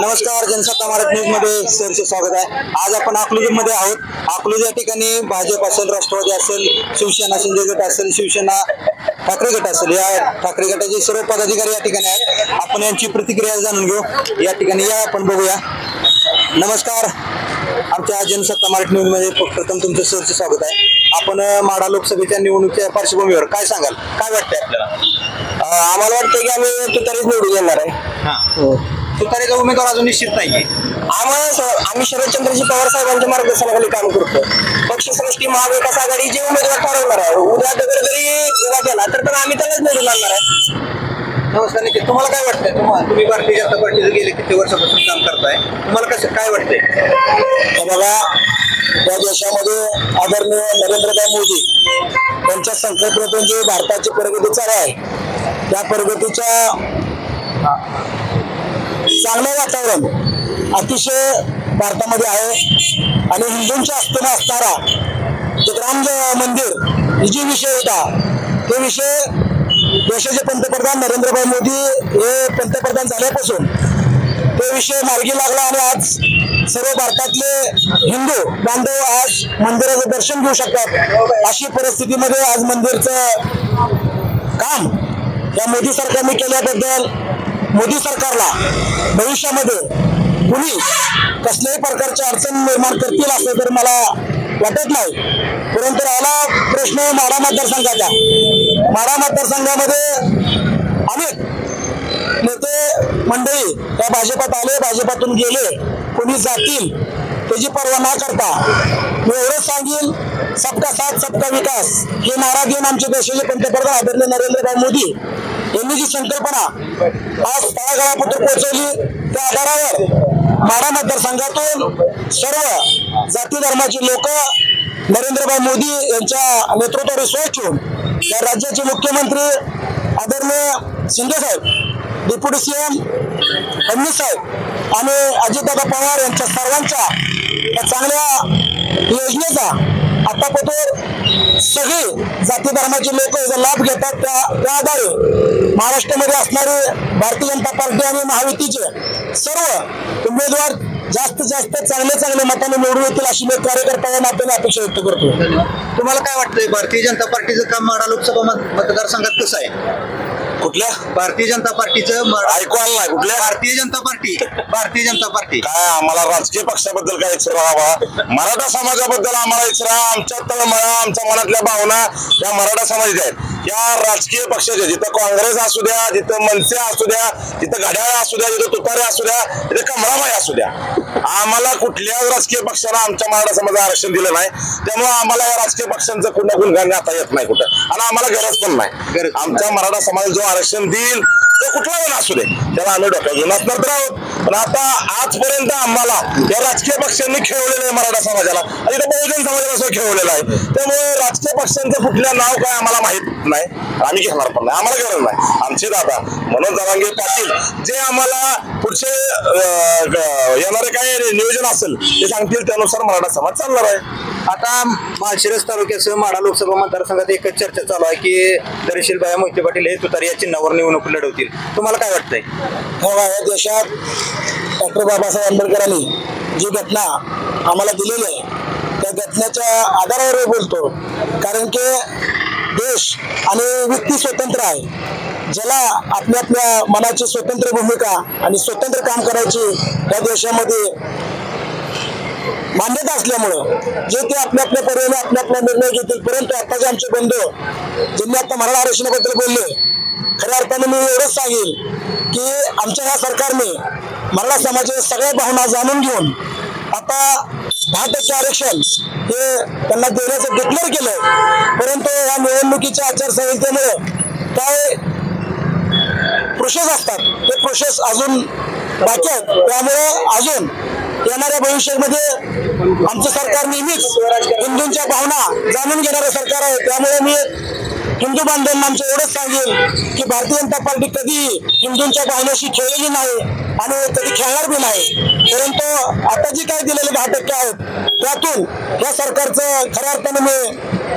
नमस्कार, जनसत्ता मराठी न्यूज मध्ये सरचे स्वागत आहे। आज आपण अकलूज मध्ये आहोत। अकलूज या ठिकाणी भाजप असेल, राष्ट्रवादी असेल, शिवसेना शिंदे गट असेल, शिवसेना ठाकरे गट असेल, या ठाकरे गटाचे सर्व पदाधिकारी या ठिकाणी आहेत। आपण यांची प्रतिक्रिया जाणून घेऊ। या ठिकाणी या आपण बघूया। नमस्कार, आमच्या जनसत्ता मराठी न्यूज मध्ये प्रथम तुमचं सरचे स्वागत आहे। आपण माढा लोकसभेच्या निवडणुकीच्या पार्श्वभूमीवर काय सांगाल, काय वाटतंय आपल्याला? आम्हाला वाटतं की आम्ही तुतारीच निवडून येणार आहे। तुतारीचा उमेदवार अजून निश्चित नाहीये। आम्ही शरदचंद्रजी पवार साहेबांच्या मार्गदर्शनाखाली काम करतो। पक्षश्रेष्ठी महाविकास आघाडी जे उमेदवार ठरवणार आहे, उद्या दगड जरी उभा केला तर आम्ही त्यालाच निवडून आणणार आहे। नमस्कार निखिल, तुम्हाला काय वाटतंय? तुम्ही भारतीय जनता पार्टीचं गेले किती वर्षापासून काम करताय, तुम्हाला कसं काय वाटतंय? बघा, या देशामध्ये आदरणीय नरेंद्रभाई मोदी यांच्या संकल्पनेतून जे भारताची प्रगती चालू आहे, त्या प्रगतीच्या चांगलं वातावरण अतिशय भारतामध्ये आहे। आणि हिंदूंच्या हस्ते असणारा जे राम मंदिर ही जी विषय होता, ते विषय देशाचे पंतप्रधान नरेंद्रभाई मोदी हे पंतप्रधान झाल्यापासून तो विषय मार्गी लागला आणि आज सर्व भारतातले हिंदू बांधव आज मंदिराचं दर्शन घेऊ शकतात। अशी परिस्थितीमध्ये आज मंदिरचं काम या मोदी सरकारने केल्याबद्दल मोदी सरकारला भविष्यामध्ये कुणी कसल्याही प्रकारची अडचण निर्माण करतील असं तर मला वाटत नाही। परंतु राहिला प्रश्न माढा मतदारसंघाचा। माढा मतदारसंघामध्ये अनेक नेते मंडळी त्या भाजपात आले, भाजपातून गेले, कोणी जातील त्याची पर्वा न करता मी एवढंच सांगेल, सबका साथ सबका विकास हे नारा घेऊन आमचे देशाचे पंतप्रधान आदरणीय नरेंद्रभाई मोदी यांनी जी संकल्पना आज तळागाळापर्यंत पोहोचवली, त्या आधारावर माढा मतदारसंघातून सर्व जाती धर्माची लोक नरेंद्रभाई मोदी यांच्या नेतृत्वावर विश्वास ठेवून या राज्याचे मुख्यमंत्री आदरणीय शिंदे साहेब, डेप्युटी सीएम फडणवीस साहेब आणि अजितदादा पवार यांच्या सर्वांच्या या चांगल्या योजनेचा आतापर्यंत सगळे जाती धर्माचे लोक याचा लाभ घेतात। त्या आधारे महाराष्ट्रामध्ये असणारे भारतीय जनता पार्टी आणि महायुतीचे सर्व उमेदवार जास्तीत जास्त चांगले मताने निवडून येतील अशी मी कार्यकर्त्यांच्या नात्याने अपेक्षा व्यक्त करतो। तुम्हाला काय वाटतंय, भारतीय जनता पार्टीचं काम माढा लोकसभा मतदारसंघात कसं आहे? कुठल्या भारतीय जनता पार्टीचं ऐकू आलं नाही? कुठल्या भारतीय जनता पार्टी काय आम्हाला राजकीय पक्षाबद्दल काय विचारा, मराठा समाजाबद्दल आम्हाला विचारा। आमच्या तळमळा, आमच्या मनातल्या भावना या मराठा समाजाच्या आहेत। या राजकीय पक्षाच्या, जिथं काँग्रेस असू द्या, जिथं मनसे असू द्या, जिथं घड्याळ असू द्या, जिथं तुतारे असू द्या, तिथं कमळाबाई असू द्या, आम्हाला कुठल्याच राजकीय पक्षाला आमच्या मराठा समाजाला आरक्षण दिलं नाही। त्यामुळे आम्हाला या राजकीय पक्षांचं कुठं गुणगान गाता येत नाही कुठं, आणि आम्हाला गरज पण नाही। आमच्या मराठा समाज जो आरक्षण देईल तो कुठला पण असू दे, त्याला आम्ही डोक्यात घेऊन असणार तर आहोत। पण आता आजपर्यंत आम्हाला या राजकीय पक्षांनी खेळवलेलं आहे मराठा समाजाला, आणि बहुजन समाजाला असं खेळवलेलं आहे। त्यामुळे राजकीय पक्षांचं कुठलं नाव काय आम्हाला माहित नाही, आम्ही घेणार पण नाही, आम्हाला गरज नाही। आमचे दादा मनोज जरांगे पाटील जे आम्हाला पुढचे येणारे काय नियोजन असेल ते सांगतील, त्यानुसार मराठा समाज चालणार आहे। आता माळशिरस तालुक्यासह माढा लोकसभा मतदारसंघात एकच चर्चा चालू आहे की धैर्यशीलभाई मोहिते पाटील हे तुतारी या चिन्हावर निवडणूक लढवतील। तुम्हाला काय वाटतंय? या देशात डॉक्टर बाबासाहेब आंबेडकरांनी जी घटना आम्हाला दिलेली आहे, त्या घटनेच्या आधारावर बोलतो, कारण की देश आणि व्यक्ती स्वतंत्र आहे। ज्याला आपल्या मनाची स्वतंत्र भूमिका आणि स्वतंत्र काम करायची या देशामध्ये मान्यता असल्यामुळं जे ते आपल्या पर्यायाने आपला निर्णय घेतील। परंतु आताचे आमचे बंधू ज्यांनी आता मराठा आरक्षणाबद्दल बोलले, खऱ्या अर्थाने मी एवढंच सांगेल की आमच्या या सरकारने मराठा समाजाच्या सगळ्या भावना जाणून घेऊन आता 10% आरक्षण हे त्यांना देण्याचं डिक्लेअर केलंय। परंतु या निवडणुकीच्या आचारसंहितेमुळे काय प्रोसेस असतात, ते प्रोसेस अजून बाकी आहेत। त्यामुळे अजून येणाऱ्या भविष्यामध्ये आमचं सरकार नेहमीच हिंदूंच्या भावना जाणून घेणारं सरकार आहे। त्यामुळे मी हिंदू बांधवांना आमचं एवढंच सांगेल की भारतीय जनता पार्टी कधी हिंदूंच्या भावनेशी खेळलेली नाही आणि कधी खेळणार बी नाही. परंतु आता जी काही दिलेले 10% आहेत त्यातून या सरकारचं खऱ्या अर्थाने मी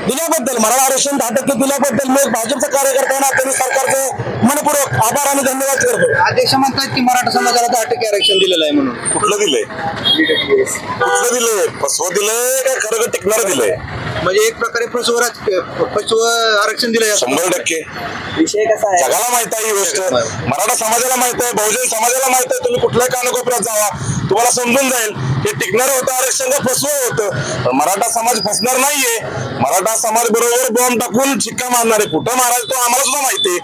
दिल्याबद्दल मराठा आरक्षण 10% दिल्याबद्दल मी भाजपचा कार्यकर्ता नात्याने सरकारचे मनपूर्वक आभार आणि धन्यवाद करतो. अध्यक्ष म्हणतात की मराठा समाजाला 10% आरक्षण दिलेलं आहे म्हणून. कुठलं दिलंय कुठलं दिलंय फसवं दिलंय का खरं टिकणार दिलंय म्हणजे एक प्रकारे फसव आरक्षण दिलंय 100%. विषय कसा आहे जगाला माहित आहे ही गोष्ट मराठा समाजाला माहित आहे बहुजन समाजाला माहित आहे. तुम्ही कुठल्याही कानाकोपऱ्यात जावा तुम्हाला समजून जाईल हे टिकणार होतं आरक्षण का फसवं होतं. पण मराठा समाज फसणार नाहीये. मराठा समाज बरोबर बॉम्ब टाकून शिक्का मारणार आहे. कुठं मारायचं तो आम्हाला सुद्धा माहिती आहे.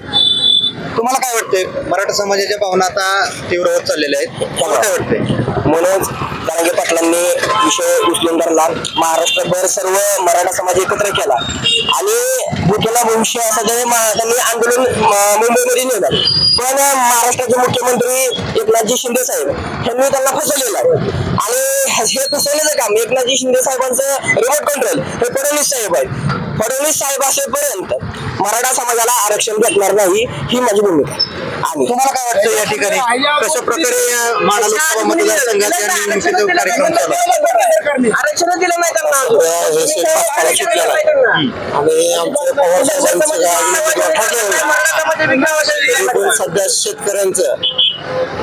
तुम्हाला काय वाटतंय मराठा समाजाच्या भावना आता तीव्र होत चाललेल्या आहेत तुम्हाला काय वाटतंय. मनोज जरांगे पाटलांनी विषय उचलून धरला. महाराष्ट्रभर सर्व मराठा समाज एकत्र केला आणि भूतला भविष्य असं त्यांनी आंदोलन मुंबईमध्ये नेलं. पण महाराष्ट्राचे मुख्यमंत्री एकनाथजी शिंदे साहेब यांनी त्यांना फसवलेलं आहे आणि हे फसवलेलं काम एकनाथजी शिंदे साहेबांचं रिमोट कंट्रोल हे फडणवीस साहेब आहेत. फडणवीस साहेब असेपर्यंत मराठा समाजाला आरक्षण भेटणार नाही ही माझी भूमिका. आणि तुम्हाला काय वाटतं या ठिकाणी कशा प्रकारे माढा लोकसभा मतदारसंघात या निवडणुकीचा कार्यक्रम चालू आहे. आरक्षण दिलं नाही त्यांना आणि आमच्या पवार साहेबांचं सध्या शेतकऱ्यांचं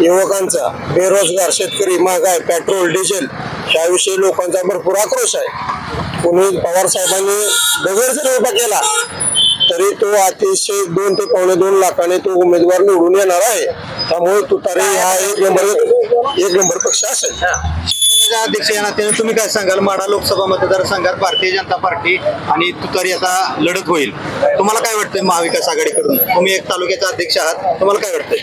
युवकांचा बेरोजगार शेतकरी महागाई पेट्रोल डिझेल त्याविषयी लोकांचा भरपूर आक्रोश आहे. कोणी पवार साहेबांनी दगड जरी उभा केला तरी तो अतिशय 2 ते 2.25 लाखाने तो उमेदवार निवडून येणार आहे. त्यामुळे तुतारी हा एक नंबर पक्ष असेल. शिवसेनेच्या अध्यक्ष या नात्याने तुम्ही काय सांगाल माढा लोकसभा मतदारसंघात भारतीय जनता पार्टी आणि तुतारी आता लढत होईल. तुम्हाला काय वाटतंय महाविकास आघाडीकडून तुम्ही एक तालुक्याचे अध्यक्ष आहात तुम्हाला काय वाटतंय.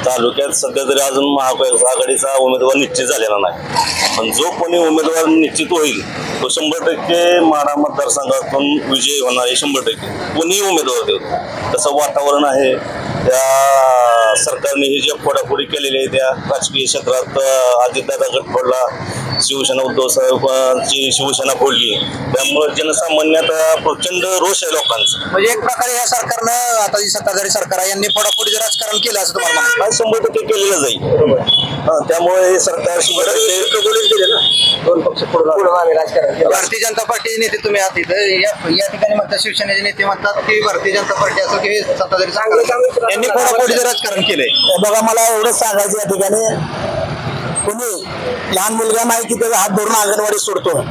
तालुक्यात सध्या तरी अजून महाविकास आघाडीचा उमेदवार निश्चित झालेला नाही. पण जो कोणी उमेदवार निश्चित होईल तो 100% माढा मतदारसंघातून विजय होणार आहे. 100% कोणी उमेदवार देऊ तसं वातावरण आहे. त्या सरकारने ही ज्या फोडाफोडी केलेली आहे त्या राजकीय क्षेत्रात अजितदादा गट फोडला शिवसेना उद्धव साहेबांची शिवसेना फोडली त्यामुळे जनसामान्यात प्रचंड रोष आहे लोकांचा. म्हणजे एक प्रकारे या सरकारनं आता जी सत्ताधारी सरकार आहे यांनी फोडाफोडीचं राजकारण केलं असं तुम्हाला म्हणतात. 100% केलेलं जाईल. त्यामुळे हे सरकार 100% केले ना 2 पक्ष राजकारण. भारतीय जनता पार्टीचे नेते तुम्ही आहात इथं या ठिकाणी म्हणतात शिवसेनेचे नेते म्हणतात की भारतीय जनता पार्टी असं की सत्ताधारी सरकार यांनी फोडाफोडीचं राजकारण केलंय. बघा मला एवढंच सांगायचं या ठिकाणी कोणी लहान मुलगा नाही की त्याचा हात धरून अंगणवाडी सोडतो.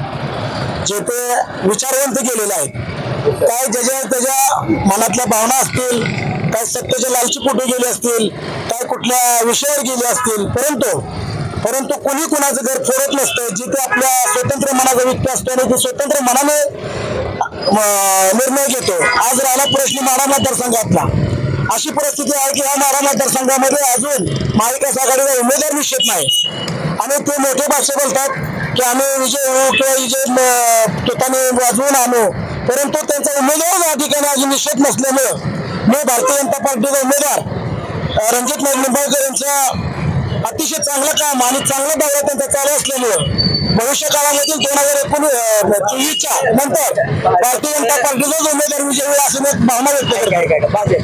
जे ते विचारवंत केलेले आहेत काय त्याच्या मनातल्या भावना असतील काय सत्तेच्या लालची पोटी गेले असतील काय कुठल्या विषयावर गेले असतील परंतु कोणी कुणाचं घर फोडत नसतं. जे ते आपल्या स्वतंत्र मनाचा व्यक्ती असतो आणि ते स्वतंत्र मनाने निर्णय घेतो. आज राहिला प्रश्न माढा मतदारसंघातला अशी परिस्थिती आहे की या माढा मतदारसंघामध्ये अजून महाविकास आघाडीचा उमेदवार निश्चित नाही आणि ते मोठे भाषे बोलतात की आम्ही विजय होऊ किंवा विजय तुताने वाजवून आणू परंतु त्यांचा उमेदवार या ठिकाणी अजून निश्चित नसल्यामुळं मी भारतीय जनता पार्टीचा उमेदवार रणजित नाईक निंबाळकर यांचा अतिशय चांगलं काम आणि चांगला दावा त्यांचा चालू असल्यामुळं भविष्य काळामधील 2024च्या नंतर भारतीय जनता पार्टीचाच उमेदवार विजय होईल असं एक भावना व्यक्त करतो.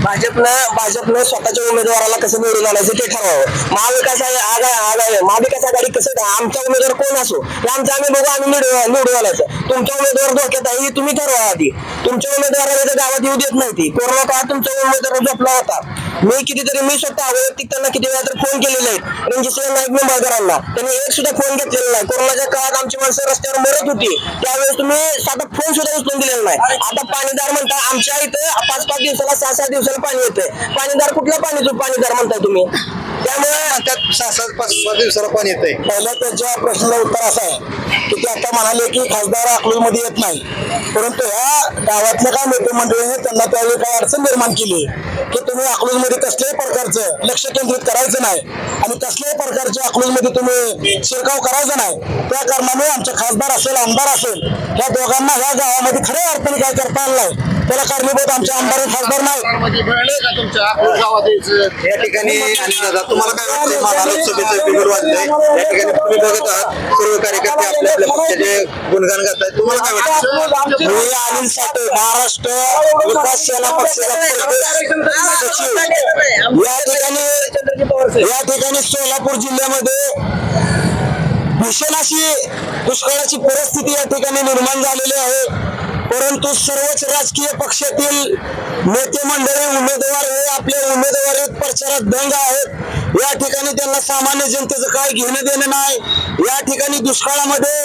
भाजपनं स्वतःच्या उमेदवाराला कसं निवडून आणायचं ते ठरवावं. महाविकास आघाडी कसं आमचा उमेदवार कोण असो हे आमचं आम्ही बघू आम्ही निवडून आणायचं. तुमचा उमेदवार धोक्यात आहे तुम्ही ठरवा आधी. तुमच्या उमेदवाराला गावात येऊ देत नाही ती कोरोना काळात तुमचा उमेदवार झोपला होता. मी स्वतः वैयक्तिक त्यांना किती वेळा तर फोन केलेले आहेत रणजित नाईक निंबाळकरांना त्यांनी एक सुद्धा फोन घेतलेला नाही. कोरोनाच्या काळात आमची माणसं रस्त्यावर मरत होती त्यावेळेस तुम्ही साधा फोन सुद्धा उचलून दिलेला नाही. आता पाणीदार म्हणता आमच्या इथं 5-5 दिवसाला 6-6 दिवसाला पाणी येतंय. पाणीदार कुठला पाणीदार म्हणताय तुम्ही. त्यामुळे त्यात 6-7 दिवसाला पाणी येतंय. पहिल्या त्यांच्या प्रश्नाला उत्तर असं आहे की ते आता म्हणाले की खासदार अकलूजमध्ये येत नाही परंतु ह्या गावातल्या काय नेते मंडळीने त्यांना त्यावेळी काय अडचण निर्माण केली की तुम्ही अकलूजमध्ये कसल्याही प्रकारचं लक्ष केंद्रित करायचं नाही आणि कसल्याही प्रकारच्या अकलूजमध्ये तुम्ही शिरकाव करायचा नाही. त्या कारणाने आमचे खासदार असेल आमदार असेल ह्या दोघांना ह्या गावामध्ये खऱ्या अर्थाने काय करता आलं नाही. त्याला कारणीभूत आमचे आमदार खासदार नाही. या ठिकाणी आणि दादा तुम्हाला काय वाटतं माढा लोकसभेचं बिगुल वाजलंय या ठिकाणी तुम्ही बघत आहात सर्व कार्यकर्ते आपल्या आपल्या पक्षाचे गुणगान करतायत तुम्हाला काय वाटतं? मी अनिल साठे महाराष्ट्र विकास सेना पक्षाचा सचिव या ठिकाणी सोलापूर जिल्ह्यामध्ये भीषण अशी दुष्काळाची परिस्थिती या ठिकाणी निर्माण झालेली आहे. परंतु सर्वच राजकीय पक्षातील नेते मंडळी उमेदवार हे आपल्या उमेदवारी प्रचारात दंग आहेत. या ठिकाणी त्यांना सामान्य जनतेचं काय घेणं देणं नाही. या ठिकाणी दुष्काळामध्ये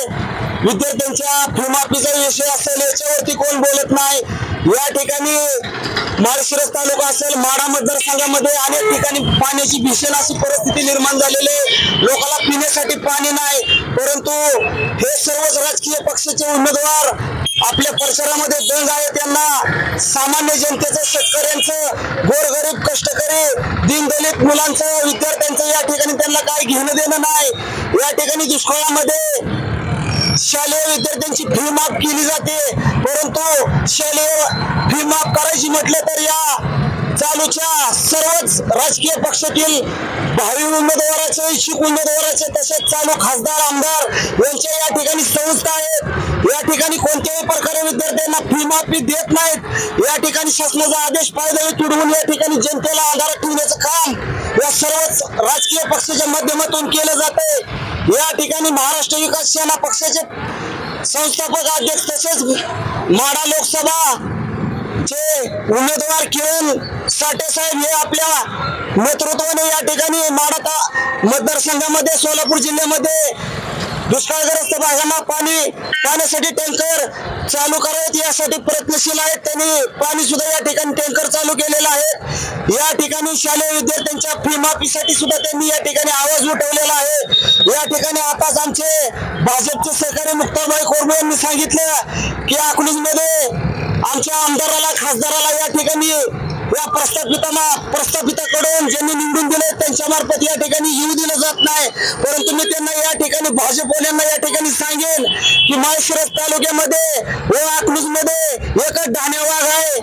विद्यार्थ्यांच्या फीमाफीचा विषय असेल याच्यावरती कोण बोलत नाही. या ठिकाणी माळशिरस तालुका असेल माढा मतदारसंघामध्ये अनेक ठिकाणी पाण्याची भीषण अशी परिस्थिती निर्माण झालेली आहे. लोकांना पिण्यासाठी पाणी नाही. परंतु हे सर्वच राजकीय पक्षाचे उमेदवार आपल्या प्रचारामध्ये दंग आहे. त्यांना सामान्य जनतेचं शेतकऱ्यांचं गोरगरीब कष्टकरी दीनदलित मुलांचं विद्यार्थ्यांचं या ठिकाणी त्यांना काही घेणं देणं नाही. या ठिकाणी दुष्काळामध्ये शालेय विद्यार्थ्यांची फी माफ केली जाते. परंतु शालेय फी माफ करायची म्हटलं तर या चालूच्या सर्वच राजकीय पक्षातील भावी उमेदवाराचे इच्छुक उमेदवाराचे तसेच चालू खासदार आमदार यांच्या या ठिकाणी संस्था आहेत. या ठिकाणी कोणत्याही प्रकारे विद्यार्थ्यांना फी माफी देत नाहीत. या ठिकाणी शासनाचा आदेश पायदळी तुडवून या ठिकाणी जनतेला आधारात ठेवण्याचं काम या सर्वच राजकीय पक्षाच्या माध्यमातून केलं जाते. या ठिकाणी महाराष्ट्र विकास सेना पक्षाचे संस्थापक अध्यक्ष तसेच माढा लोकसभा चे उमेदवार किरण साठे साहेब हे आपल्या नेतृत्वाने या ठिकाणी माढा मतदारसंघामध्ये सोलापूर जिल्ह्यामध्ये दुष्काळग्रस्त भागांना पाण्यासाठी टँकर चालू करावेत यासाठी प्रयत्नशील आहेत. त्यांनी पाणी सुद्धा या ठिकाणी टँकर चालू केलेला आहे. या ठिकाणी शालेय विद्यार्थ्यांच्या फी माफीसाठी सुद्धा त्यांनी या ठिकाणी आवाज उठवलेला आहे. या ठिकाणी आताच आमचे भाजपचे सहकारी मुक्ताबाई खोरबे यांनी सांगितलं की अकलूजमध्ये आमच्या आमदाराला खासदाराला या ठिकाणी या प्रस्थापिताकडून ज्यांनी निवडून दिले त्यांच्या मार्फत या ठिकाणी येऊ दिलं जात नाही. परंतु मी त्यांना या ठिकाणी भाजपवाल्यांना या ठिकाणी सांगेन की माळशिरस तालुक्यामध्ये व अकलूजमध्ये एकच ढाणे वाघ आहे.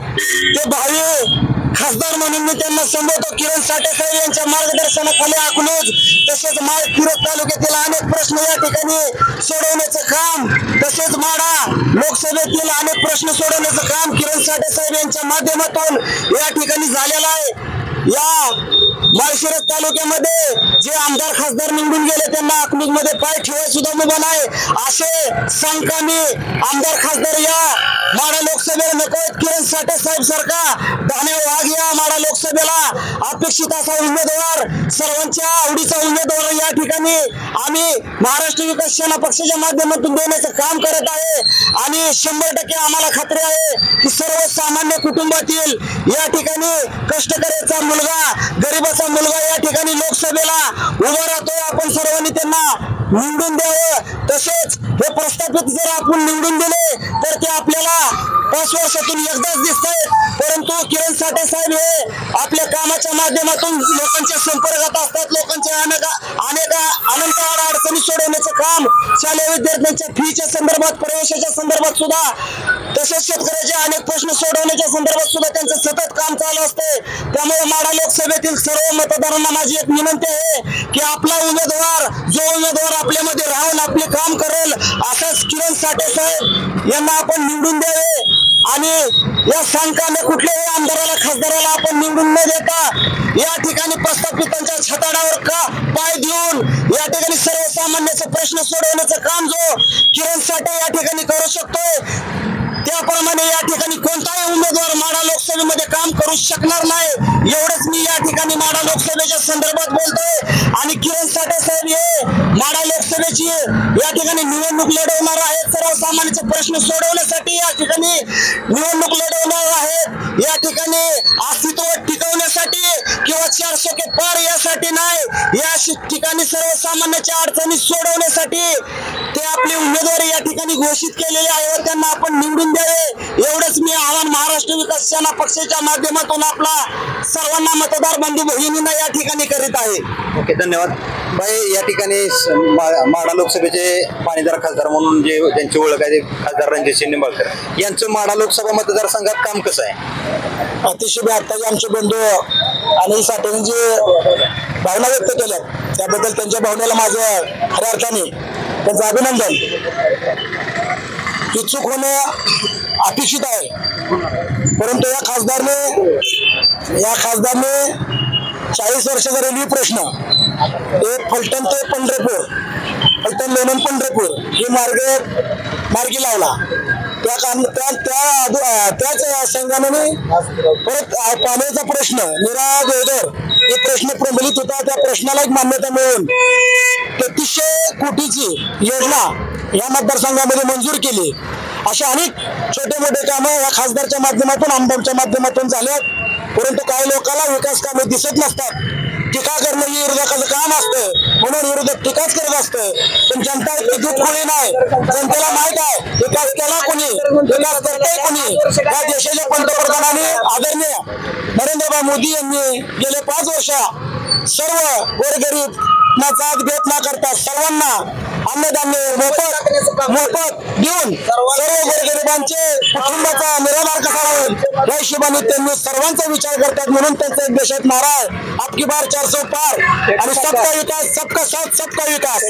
ते भावी खासदार म्हणून मी त्यांना संबोधतो. किरण साठे साहेब यांच्या मार्गदर्शनाखाली अकलूज तसेच माळशिरस तालुक्यातील अनेक प्रश्न या ठिकाणी सोडवण्याचं काम तसेच माढा लोकसभेतील अनेक प्रश्न सोडवण्याचं काम किरण साठे साहेब यांच्या माध्यमातून या ठिकाणी झालेलं आहे. या माळशिरस तालुक्यामध्ये जे आमदार खासदार निवडून गेले त्यांना अकलूजमध्ये पाय ठेवाय सुद्धा मुभा नाही असे संकामी आमदार खासदार या माढा लोकसभेला नको आहेत. किरण साठे साहेब सारखा ढाणे वाघ या माढा लोकसभेला अपेक्षित असा उमेदवार सर्वांच्या आवडीचा उमेदवार या ठिकाणी आम्ही महाराष्ट्र विकास सेना पक्षाच्या माध्यमातून देण्याचं काम करत आहे. आणि 100% आम्हाला खात्री आहे की सर्वसामान्य कुटुंबातील या ठिकाणी कष्टकऱ्याचा मुलगा गरीबाचा मुलगा या ठिकाणी लोकसभेला उभा राहतोय. आपण सर्वांनी त्यांना निवडून द्यावं. तसेच हे प्रस्थापित जर आपण निवडून दिले तर ते आपल्याला 5 वर्षातून एकदाच दिसतंय. परंतु किरण साठे साहेब हे आपल्या कामाच्या माध्यमातून लोकांच्या संपर्कात असतात. लोकांच्या अनेक अनंत अडचणी सोडवण्याचं काम शालेय विद्यार्थ्यांच्या फीच्या संदर्भात प्रवेशाच्या संदर्भात सुद्धा तसेच शेतकऱ्याचे अनेक प्रश्न सोडवण्याच्या संदर्भात सुद्धा त्यांचं सतत काम चालू असते. त्यामुळे माढा लोकसभेतील सर्व मतदारांना माझी एक विनंती आहे की आपला उमेदवार जो उमेदवार आपल्यामध्ये राहून आपले काम करेल असाच किरण साठे साहेब यांना आपण निवडून द्यावे. आणि या सांगकाने कुठल्याही आमदाराला खासदाराला आपण निवडून न देता या ठिकाणी प्रस्थापितांच्या छताडावर का पाय देऊन या ठिकाणी सर्वसामान्याचे प्रश्न सोडवण्याचं काम जो किरण साठे या ठिकाणी करू शकतोय त्याप्रमाणे या ठिकाणी कोणताही उमेदवार माढा लोकसभेमध्ये काम करू शकणार नाही. एवढंच मी या ठिकाणी माढा लोकसभेच्या संदर्भात बोलतोय. आणि किरण साठे साहेब हे माढा लोकसभेची या ठिकाणी निवडणूक लढवणार आहेत. सर्वसामान्यांचे प्रश्न सोडवण्यासाठी या ठिकाणी निवडणूक लढवणार आहेत. या ठिकाणी अस्तित्व टिकवण्यासाठी किंवा 400 के पार यासाठी नाही. या ठिकाणी सर्वसामान्यांच्या अडचणी सोडवण्यासाठी ते आपले उमेदवारी या ठिकाणी घोषित केलेले आहे व त्यांना आपण निवडून द्यावे. एवढंच मी आव्हान महाराष्ट्र विकास सेना पक्षाच्या माध्यमातून आपला सर्वांना मतदार बंधू भगिनींना या ठिकाणी करीत आहे. ओके, धन्यवाद. बाई या ठिकाणी माढा लोकसभेचे पाणीदार खासदार म्हणून जे त्यांची ओळख आहे ते खासदार रणजितसिंह निंबाळकर यांचं माढा लोकसभा मतदारसंघात काम कसं आहे? अतिशय आत्ताचे आमचे बंधू आणि साठवणी जे भावना व्यक्त केल्या त्याबद्दल त्यांच्या भावनेला माझं खऱ्या अर्थाने त्यांचं अभिनंदन. इच्छुक होणं अपेक्षित आहे, परंतु या खासदारने 40 वर्षाचा रेल्वे प्रश्न एक फलटण ते पंढरपूर, फलटण लोणंद पंढरपूर हे मार्गी लावला. त्याच संघाने परत पाण्याचा प्रश्न निरावेदर हे प्रश्न प्रबलित होता. त्या प्रश्नाला एक मान्यता मिळून 3300 कोटीची योजना या मतदारसंघामध्ये मंजूर केली. अशा अनेक छोटे मोठे कामं या खासदारच्या माध्यमातून आमदारच्या माध्यमातून झाल्यात. परंतु काही लोकांना विकास कामे दिसत नसतात. टीका करणं हे विरोधकाचं काम असतं, म्हणून विरोधक टीकाच करत असतं. पण जनता दूध कोणी नाही, जनतेला माहित आहे विकास केला कोणी, विकास करताय कोणी. या देशाच्या पंतप्रधानांनी आदरणीय नरेंद्रभाई मोदी यांनी गेले 5 वर्ष सर्व गोरगरीब ना जात भेद न करता सर्वांना अन्नधान्य मोफत देऊन सर्व गोरगरिबांचे कुटुंबाचा निराधार कसा होईल या हिशोबाने त्यांनी सर्वांचा विचार करतात. म्हणून त्यांचा एक देशात नारा आहे, आपकी बार 400 पार आणि सबका विकास, सबका साथ, सबका विकास.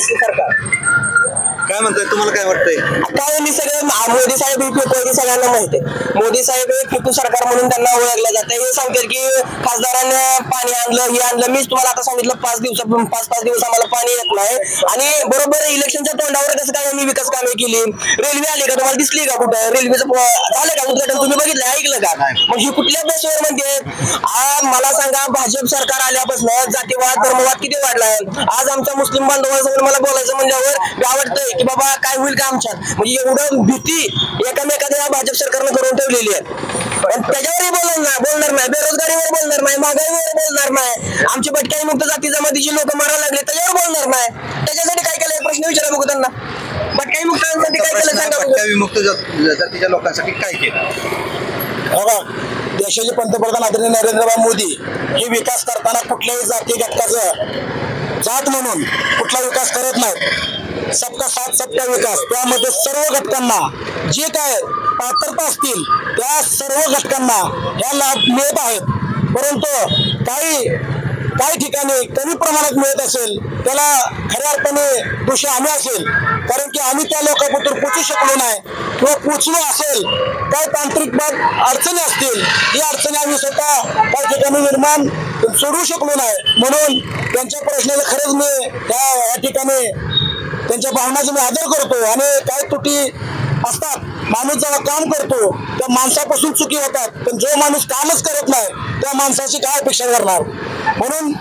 काय म्हणताय, तुम्हाला काय वाटतंय? काय मी सगळं मोदी साहेब ही सगळ्यांना माहिती आहे. मोदी साहेब हे फिकू सरकार म्हणून त्यांना ओळखलं जातं. हे सांगतील की खासदारांनी पाणी आणलं, हे आणलं. मीच तुम्हाला आता सांगितलं 5 दिवस आम्हाला पाणी येत नाही. आणि बरोबर इलेक्शनच्या तोंडावर कसं काय मी विकास कामे केली. रेल्वे आली का तुम्हाला दिसली का कुठं? रेल्वेचं झालं का उद्घाटन तुम्ही बघितलं, ऐकलं का? मग ही कुठल्या बेसवर म्हणते? आज मला सांगा, भाजप सरकार आल्यापासून जातीवाद धर्मवाद किती वाढलाय. आज आमच्या मुस्लिम बांधवांसमोर मला बोलायचं म्हणल्यावर आवडतंय की बाबा काय होईल का आमच्यात. म्हणजे एवढं भीती एकामेकाच्या भाजप सरकारनं करून ठेवलेली आहे. त्याच्यावरही बोलणार नाही, बेरोजगारीवर बोलणार नाही, महागाईवर बोलणार नाही, आमची भटक्याई मुक्त जाती जमातीची लोक मारायला लागले त्याच्यावर बोलणार नाही. त्याच्यासाठी काय केलं प्रश्न विचारा बघू त्यांना. भटक्याई मुक्तांसाठी काय केलं सांगा. भटक्याई मुक्त जातीच्या लोकांसाठी काय केलं? बघा, देशाचे पंतप्रधान आदरणीय नरेंद्रभाई मोदी हे विकास करताना कुठल्याही जाती घटकाचं जात म्हणून कुठला विकास करत नाहीत. सबका साथ सबका विकास, त्यामध्ये सर्व घटकांना जे काय पात्रता असतील त्या सर्व घटकांना या लाभ मिळत आहेत. परंतु काही ठिकाणी कमी प्रमाणात मिळत असेल त्याला खऱ्या अर्थाने दोषी आम्ही असेल, कारण की आम्ही त्या लोकांपर्यंत पोचू शकलो नाही किंवा पोचलो असेल काही तांत्रिक बाब अडचणी असतील, ही अडचणी आम्ही स्वतः काही ठिकाणी निर्माण सोडवू शकलो नाही. म्हणून त्यांच्या प्रश्नाला खरंच मी या ठिकाणी त्यांच्या भावनाचा मी आदर करतो. आणि काही त्रुटी असतात, माणूस जेव्हा काम करतो त्या माणसापासून चुकी होतात, पण जो माणूस कामच करत नाही त्या माणसाची काय अपेक्षा करणार. म्हणून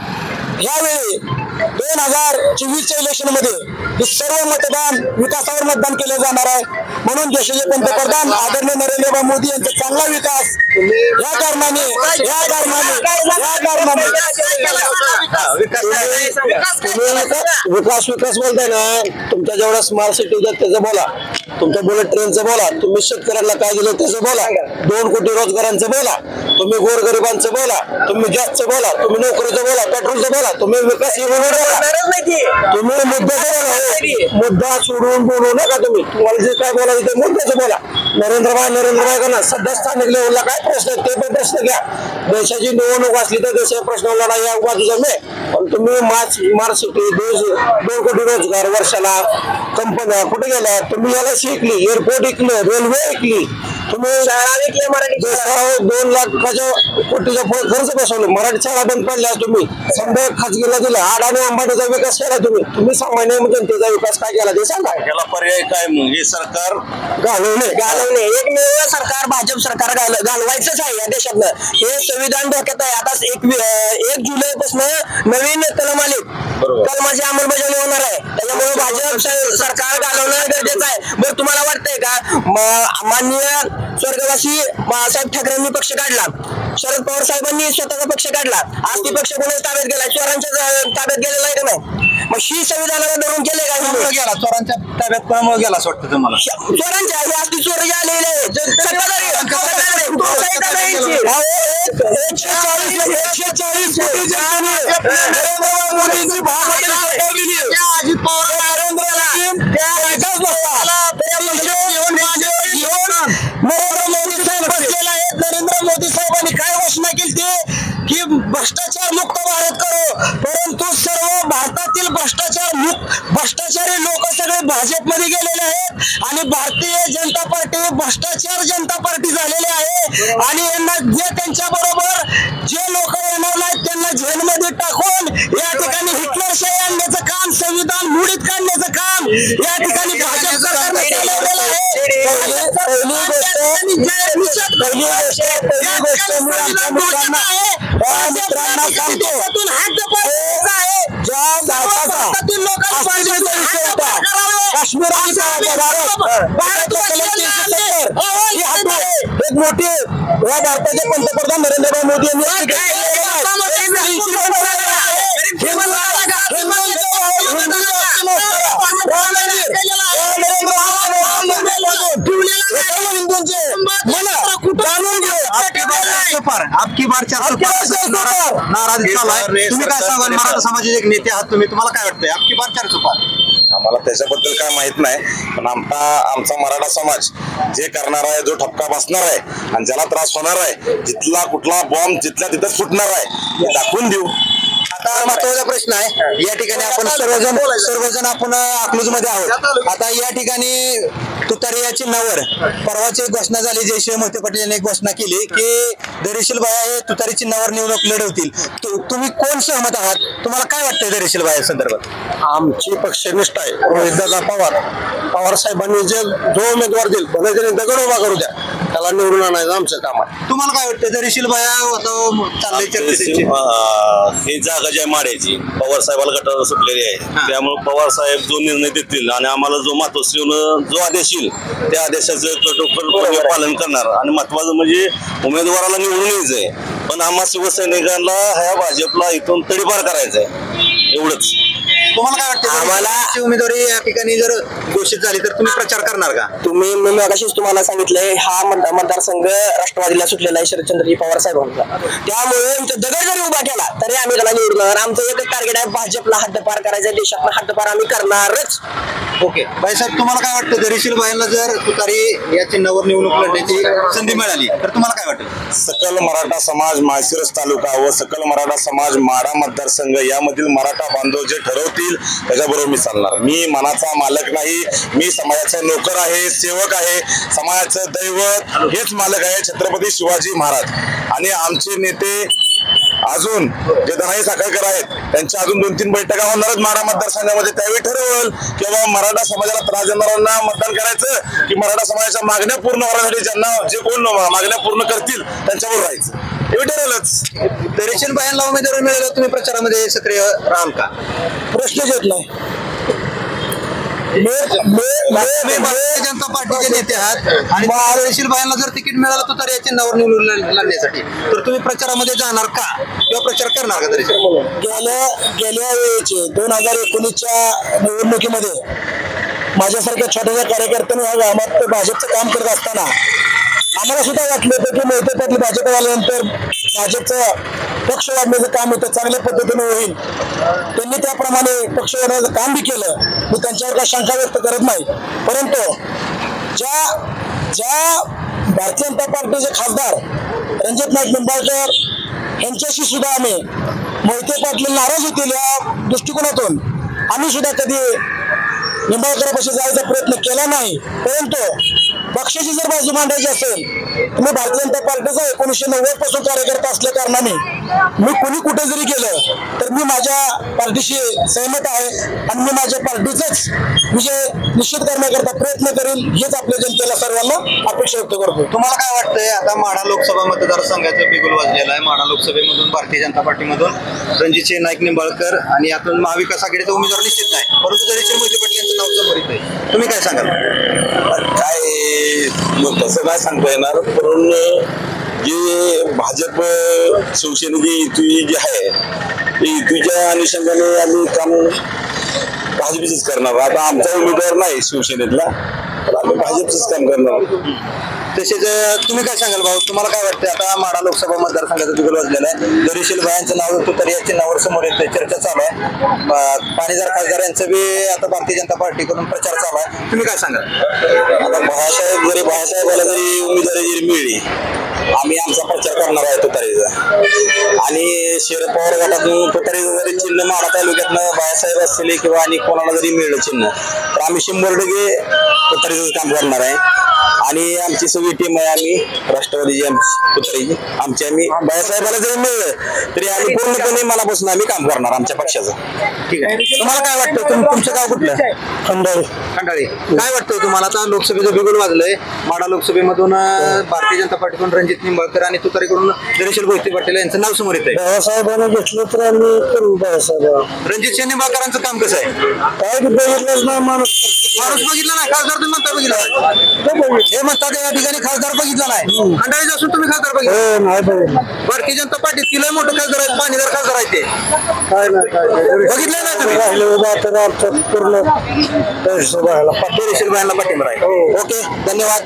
यावेळी 2024च्या इलेक्शनमध्ये हे सर्व मतदान विकासावर मतदान केलं जाणार आहे. म्हणून देशाचे पंतप्रधान आदरणीय नरेंद्रभाई मोदी यांचा चांगला विकास या कारणाने विकास बोलताय ना, तुमच्या जेवढा स्मार्ट सिटी त्याचं बोला, तुमच्या बुलेट ट्रेनचं बोला, तुम्ही शेतकऱ्यांना काय दिलं त्याचं बोला, 2 कोटी रोजगारांचं बोला, तुम्ही गोरगरिबांचं बोला, तुम्ही गॅसचं बोला, तुम्ही नोकरीचं बोला, पेट्रोलचं बोला, तुम्ही विकास तुम्ही मुद्दा सोडून बोलू नका. तुम्हाला जे काय बोलायचं ते मुद्द्याचं बोला. नरेंद्रभाई करणार सध्या स्थानिक लेवलला काय प्रश्न ते पण प्रश्न घ्या. देशाची निवडणूक असली तर देशाच्या प्रश्नाला लढा या बाजूचा मी. पण तुम्ही स्मार्ट सिटी 2 कोटी रोजगार वर्षाला, कंपन्या कुठे गेल्या? तुम्ही याला शिकली, एअरपोर्ट ऐकलं, रेल्वे ऐकली, तुम्ही शाळा ऐकल्या, मराठी 2 लाखाच्या कोटीचा खर्च बसवलं, मराठी शाळा बंद पडल्या, तुम्ही समजा खाजगीला दिला, अडाणी अंबानीचा विकास केला, तुम्ही सामान्य जनतेचा विकास काय केला ते सांगा. याला पर्याय काय? मग हे सरकार घालवणे एकमेव सरकार भाजप सरकार घालवायचंच आहे या देशातलं. हे संविधान धोक्यात आहे. आता 1 जुलैपासून नवीन कलम आले, कलमाची अंमलबजावणी होणार आहे. त्याच्यामुळे भाजप सरकार घालवणं गरजेचं आहे. बरं, तुम्हाला वाटतंय का माननीय स्वर्गवासी बाळासाहेब ठाकरेंनी पक्ष काढला, शरद पवार साहेबांनी स्वतःचा पक्ष काढला, आज ती पक्ष कोणाच ताब्यात गेला? चोरांच्या ताब्यात गेलेला आहे का नाही? मग ही संविधानाला धरून केले का कोणामुळे गेला चोरांच्या ताब्यात कोणामुळे गेला असं वाटतं तुम्हाला? चोरांच्या जास्ती चोर आलेले नरेंद्र मोदी साहेबांनी काय घोषणा केली की भ्रष्टाचार मुक्त भारत करो, परंतु सर्व भारतातील भ्रष्टाचारी लोक सगळे भाजपमध्ये गेलेले आहेत आणि भारतीय जनता पार्टी भ्रष्टाचार जनता पार्टी झालेली आहे आणि यांना जे त्यांच्या बरोबर जे लोक येणार नाहीत त्यांना जेलमध्ये टाकून या ठिकाणी हिटलरशाही आणण्याचं काम, संविधान मोडीत काढण्याचं काम या ठिकाणी भाजप सरकारने केलेलं आहे. काश्मीर एक मोठी या भारताचे पंतप्रधान नरेंद्र मोदी यांनी आपकी बार नाराजी चालू आहे. तुम्ही काय सांगाल? मराठा समाजाचे एक नेते आहात तुम्ही, तुम्हाला काय वाटतंय आपकी बार 400 पार? आम्हाला त्याच्याबद्दल काय माहित नाही, पण आमचा मराठा समाज जे करणार आहे, जो ठपका बसणार आहे आणि ज्याला त्रास होणार आहे, जिथला कुठला बॉम्ब जिथल्या तिथंच फुटणार आहे हे दाखवून देऊ. आता महत्वाचा प्रश्न आहे, या ठिकाणी आपण सर्वजण आपण अकलूज मध्ये आहोत. आता या ठिकाणी तुतारी या चिन्हावर परवाची घोषणा झाली, जयश्री मोहिते पाटील यांनी एक घोषणा केली की धैर्यशील बाया हे तुतारी चिन्हावर निवडणूक लढवतील. तुम्ही कोण सहमत आहात? तुम्हाला काय वाटतंय धैर्यशील बाया संदर्भात? आमची पक्षनिष्ठ आहे रोहितदादा पवार साहेबांनी जो उमेदवार देईल भले त्याने दगड उभा करू द्या, त्याला निवडून आणायचं आमचं काम आहे. तुम्हाला काय वाटतं? धैर्यशील बाया चाललंय चर्चेची ही जागा जी आहे माड्याची पवार साहेबाला गटाला सुटलेली आहे, त्यामुळे पवार साहेब जो निर्णय देतील आणि आम्हाला जो मातोश्रीनं जो आदेश येईल त्या आदेशाचं कठोरपणे पालन करणार. आणि महत्वाचं म्हणजे उमेदवाराला निवडून यायचंय, पण आम्हा शिवसैनिकांना ह्या भाजपला इथून तडीपार करायचंय, एवढंच. तुम्हाला काय वाटतं? आम्हाला उमेदवारी या ठिकाणी जर घोषित झाली तर तुम्ही प्रचार करणार का? तुम्ही मगाशीच तुम्हाला सांगितलंय हा मतदारसंघ राष्ट्रवादीला सुटलेला आहे शरदचंद्रजी पवार साहेबांचा, त्यामुळे दगड जरी उभा केला तरी आम्ही त्याला निवडणार. आमचं एकच टार्गेट आहे भाजपला हद्दपार करायचं, देशातला हद्दपार आम्ही करणारच. ओके बाईसाहेब, तुम्हाला काय वाटतं? धैर्यशील बाईंना जर तुतारी या चिन्हावर निवडणूक लढण्याची संधी मिळाली तर तुम्हाला काय वाटतं? सकल मराठा समाज माळशिरस तालुका व सकल मराठा समाज माढा मतदारसंघ यामधील मराठा बांधव जे ठरवतील त्याच्याबरोबर मी चालणार. मी मनाचा मालक नाही, मी समाजाचा नोकर आहे, सेवक आहे, समाजाचं दैवत हेच मालक आहे छत्रपती शिवाजी महाराज. आणि आमचे नेते अजून जे धनाई साखळकर आहेत त्यांच्या अजून 2-3 बैठका होणारच माढा मतदारसंघामध्ये. त्यावेळी ठरवल किंवा मराठा समाजाला त्रास देणाऱ्यांना मतदान करायचं की मराठा समाजाच्या मागण्या पूर्ण होण्यासाठी ज्यांना जे कोण मागण्या पूर्ण करतील त्यांच्यावर राहायचं, हे ठरवलंच. धैर्यशील बायांना उमेदवारी मिळालं, तुम्ही प्रचारामध्ये सक्रिय राहाल का? प्रश्नच येत नाही. भारतीय जनता पार्टीचे नेते आहात आणि धैर्यशील बायांना जर तिकीट मिळालं तर या चिन्हावर निवडून लढण्यासाठी तर तुम्ही प्रचारामध्ये जाणार का किंवा प्रचार करणार का? गेल्या वेळेचे 2019च्या निवडणुकीमध्ये माझ्यासारख्या छोट्याशा कार्यकर्त्यांनी या गावात भाजपचं काम करत असताना आम्हाला सुद्धा वाटलं होतं की मोहिते पाटील भाजप आल्यानंतर भाजपचं पक्ष वाढण्याचं काम होतं चांगल्या पद्धतीने होईल. त्यांनी त्याप्रमाणे पक्ष वाढण्याचं काम बी केलं, मी त्यांच्यावर काही शंका व्यक्त करत नाही. परंतु ज्या भारतीय जनता पार्टीचे खासदार रणजित नाईक निंबाळकर यांच्याशी सुद्धा आम्ही मोहिते पाटील नाराज होतील या दृष्टिकोनातून आम्ही सुद्धा कधी निंबाळकरांपाशी जायचा प्रयत्न केला नाही. परंतु पक्षाची जर बाजू मांडायची असेल तर मी भारतीय जनता पार्टीचा 1990 पासून कार्यकर्ता असल्या कारणाने मी कोणी कुठे जरी गेलं तर मी माझ्या पार्टीशी सहमत आहे आणि मी माझ्या पार्टीचाच विजय निश्चित करण्याकरता प्रयत्न करेल, हेच आपल्या जनतेला सर्वांना अपेक्षा व्यक्त करतो. तुम्हाला काय वाटतंय? आता माढा लोकसभा मतदारसंघाचं बिगुल वाजलेला आहे. माढा लोकसभेमधून भारतीय जनता पार्टीमधून रणजितसिंह नाईक निंबाळकर आणि यातून महाविकास आघाडीचा उमेदवार निश्चित नाही, परंतु धैर्यशील मोहिते पाटील यांचं नाव समोर आहे. तुम्ही काय सांगाल? काय तसं काय सांगता येणार, पण जे भाजप शिवसेनेची युती जी आहे ती युतीच्या अनुषंगाने आम्ही काम भाजपचंच करणार. आता आमचा उमेदवार नाही शिवसेनेतला, तर आम्ही भाजपचंच काम करणार. तसेच तुम्ही काय सांगाल भाऊ, तुम्हाला काय वाटतं? आता माढा लोकसभा मतदारसंघाचा बिगुल वाजलेला आहे. धैर्यशील भायांचं नाव तुतारी या चिन्हावर समोर येतंय, चर्चा चालू आहे. पाणीदार खासदार यांचं बी आता भारतीय जनता पार्टीकडून प्रचार चालू आहे. तुम्ही काय सांगाल? आता भायासाहेबाला जरी उमेदवारी जरी मिळली, आम्ही आमचा प्रचार करणार आहे तुतारीचा. आणि शरद पवार गटातून तुतारीचं जरी चिन्ह माढा तालुक्यातनं भायासाहेब असतील किंवा आणि कोणाला जरी मिळलं चिन्ह, तर आम्ही 100% तुतारीचंच काम करणार आहे. आणि आमची सगळी टीम आहे, आम्ही राष्ट्रवादीची तुतारीची आम्ही भायासाहेबाला जरी मिळलं तरी आम्ही पूर्णपणे मनापासून आम्ही काम करणार आमच्या पक्षाचं. ठीक आहे. तुम्हाला काय वाटतं? तुमचं गाव कुठलं? खंडाळी. काय वाटतं तुम्हाला? आता लोकसभेचं बिगुल वाजलंय. माढा लोकसभेमधून भारतीय जनता पार्टीकडून रणजित निंबाळकर आणि तुतारीकडून धैर्यशील भोईते पाटील यांचं नाव समोर येतंय. बाबासाहेबांना घेतलं तर आम्ही करू बाबासाहेब. रणजित निंबाळकरांचं काम कसं आहे? काय बघितलंच ना माणूस बघितलं नाही, खासदार तुम्ही म्हणता बघितलं. हे म्हणतात या ठिकाणी खासदार बघितला नाही. खंडाळीत असून तुम्ही खासदार बघितलं. नाही बघितलं. भारतीय जनता पार्टीत तिला मोठं खासदार आहेत, पाणीदार खासदार आहेत ते. काय नाही बघितलं नाही तुम्ही? राहिले उभा तर पूर्ण धैर्यशील भायांना पाठिंबा आहे. ओके, धन्यवाद.